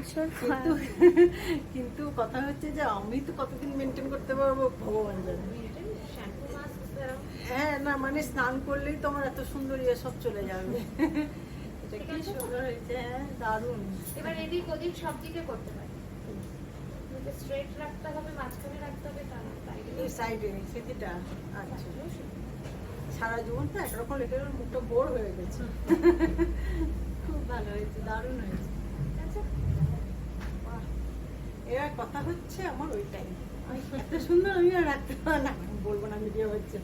আসল কিন্তু কিন্তু কথা হচ্ছে যে আমি তো কতদিন মেনটেন করতে পারবো ভগবান জানে। হ্যাঁ না মানে স্নান করলেই তো আমার এত সুন্দর ইয়ে সব চলে যাবে। এটা কি সুন্দর হয়েছে, হ্যাঁ দারুণ। এবার এদিক ওদিক সব দিকে করতে পারি, স্ট্রেট রাখতে হবে, মাঝখানে রাখতে হবে, এই সাইডে সেদিটা। আচ্ছা সারা জীবন তো একরকম লেগে মুখটা বোর হয়ে গেছে। খুব ভালো হয়েছে, দারুণ হয়েছে। বাহ, এবার কথা হচ্ছে আমার ওইটাই এত সুন্দর আমি আর রাখতে পারলাম না, বলবো না ভিডিও হচ্ছে।